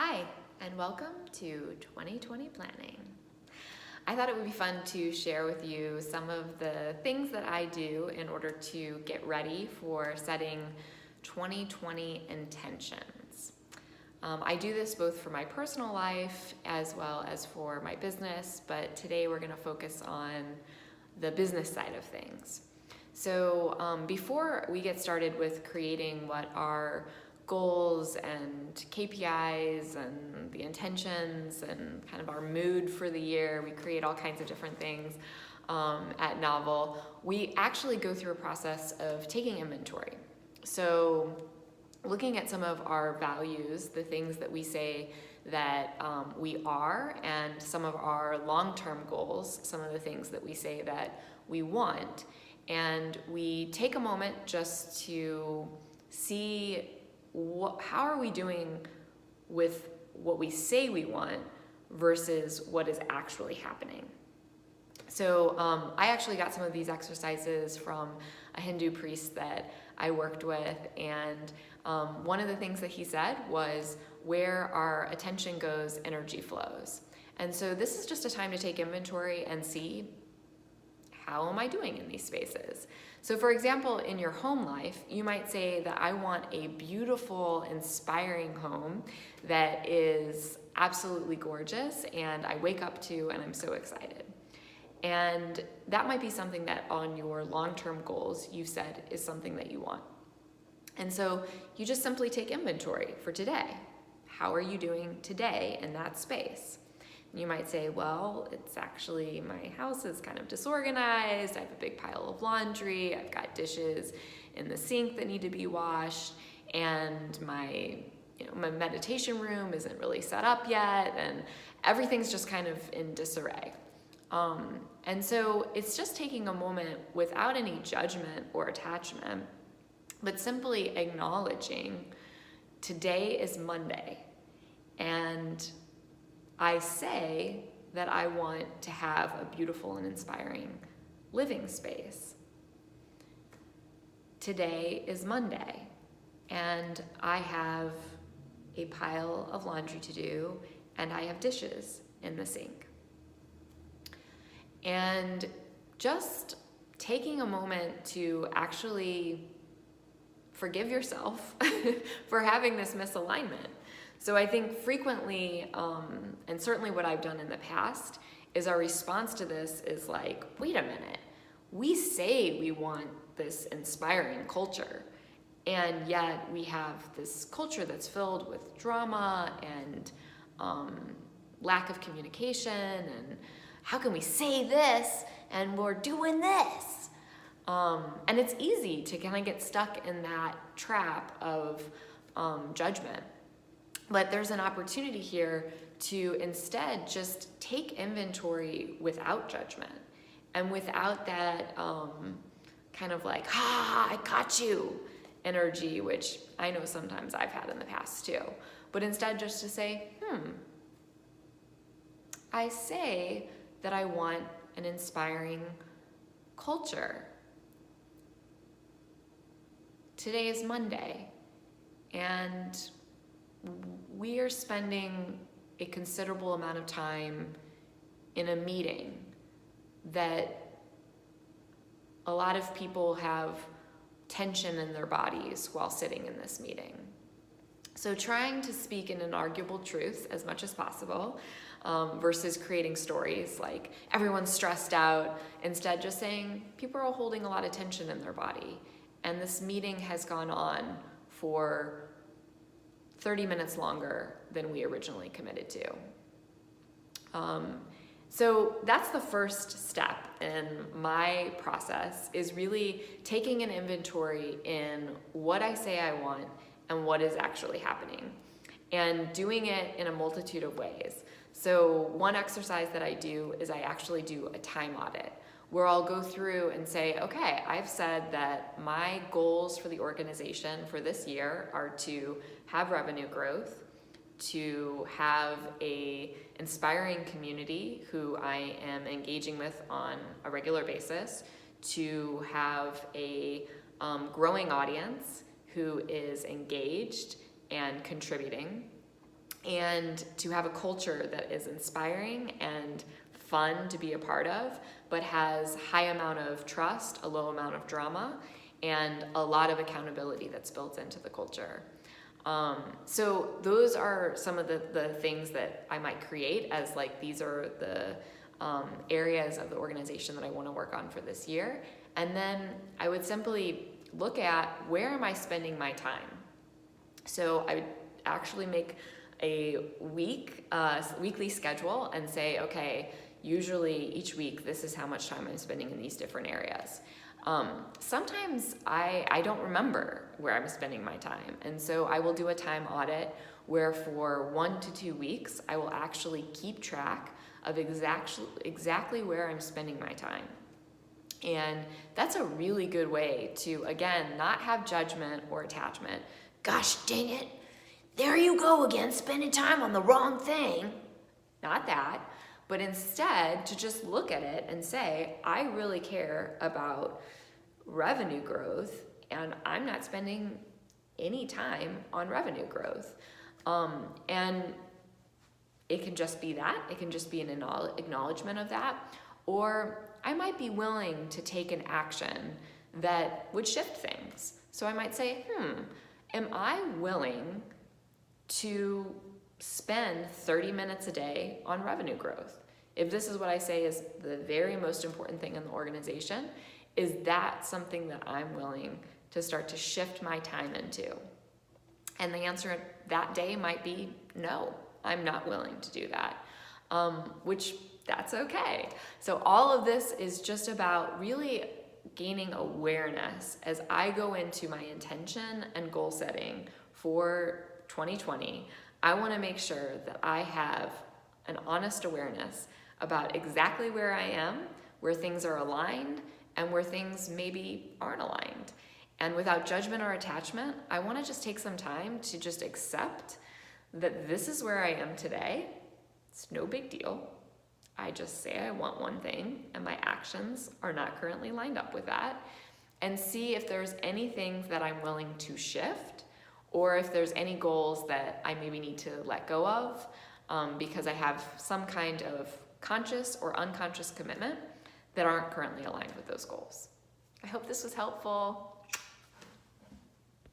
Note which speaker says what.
Speaker 1: Hi, and welcome to 2020 Planning. I thought it would be fun to share with you some of the things that I do in order to get ready for setting 2020 intentions. I do this both for my personal life as well as for my business, but today we're going to focus on the business side of things. So before we get started with creating what our goals and KPIs and the intentions and kind of our mood for the year, we create all kinds of different things at Novel. We actually go through a process of taking inventory. So looking at some of our values, the things that we say that we are, and some of our long-term goals, some of the things that we say that we want. And we take a moment just to see how are we doing with what we say we want versus what is actually happening. So I actually got some of these exercises from a Hindu priest that I worked with, and one of the things that he said was, where our attention goes, energy flows. And so this is just a time to take inventory and see, how am I doing in these spaces? So for example, in your home life, you might say that I want a beautiful, inspiring home that is absolutely gorgeous and I wake up to and I'm so excited. And that might be something that on your long-term goals you've said is something that you want. And so you just simply take inventory for today. How are you doing today in that space? You might say, well, it's actually, my house is kind of disorganized. I have a big pile of laundry. I've got dishes in the sink that need to be washed. And my meditation room isn't really set up yet. And everything's just kind of in disarray. And so it's just taking a moment without any judgment or attachment, but simply acknowledging today is Monday. And I say that I want to have a beautiful and inspiring living space. Today is Monday, and I have a pile of laundry to do, and I have dishes in the sink. And just taking a moment to actually forgive yourself for having this misalignment. So I think frequently, and certainly what I've done in the past, is our response to this is like, wait a minute, we say we want this inspiring culture, and yet we have this culture that's filled with drama and lack of communication, and how can we say this and we're doing this? And it's easy to kind of get stuck in that trap of judgment. But there's an opportunity here to instead just take inventory without judgment and without that kind of like, I got you energy, which I know sometimes I've had in the past too. But instead just to say, I say that I want an inspiring culture. Today is Monday, and we are spending a considerable amount of time in a meeting that a lot of people have tension in their bodies while sitting in this meeting. So trying to speak in an arguable truth as much as possible versus creating stories like everyone's stressed out, instead just saying people are holding a lot of tension in their body, and this meeting has gone on for 30 minutes longer than we originally committed to. So that's the first step in my process, is really taking an inventory in what I say I want and what is actually happening, and doing it in a multitude of ways. So one exercise that I do is I actually do a time audit, where I'll go through and say, okay, I've said that my goals for the organization for this year are to have revenue growth, to have a inspiring community who I am engaging with on a regular basis, to have a growing audience who is engaged and contributing, and to have a culture that is inspiring and fun to be a part of, but has high amount of trust, a low amount of drama, and a lot of accountability that's built into the culture. So those are some of the things that I might create as like, these are the areas of the organization that I want to work on for this year. And then I would simply look at, where am I spending my time? So I would actually make a weekly schedule and say, okay, usually each week, this is how much time I'm spending in these different areas. Sometimes I don't remember where I'm spending my time. And so I will do a time audit where for 1 to 2 weeks, I will actually keep track of exactly where I'm spending my time. And that's a really good way to, again, not have judgment or attachment. Gosh dang it, there you go again, spending time on the wrong thing. Not that, but instead to just look at it and say, I really care about revenue growth, and I'm not spending any time on revenue growth. And it can just be that. It can just be an acknowledgement of that. Or I might be willing to take an action that would shift things. So I might say, am I willing to spend 30 minutes a day on revenue growth? If this is what I say is the very most important thing in the organization, is that something that I'm willing to start to shift my time into? And the answer that day might be no, I'm not willing to do that, which that's okay. So all of this is just about really gaining awareness as I go into my intention and goal setting for 2020. I want to make sure that I have an honest awareness about exactly where I am, where things are aligned, and where things maybe aren't aligned. And without judgment or attachment, I want to just take some time to just accept that this is where I am today. It's no big deal. I just say I want one thing, and my actions are not currently lined up with that. And see if there's anything that I'm willing to shift, or if there's any goals that I maybe need to let go of because I have some kind of conscious or unconscious commitment that aren't currently aligned with those goals. I hope this was helpful.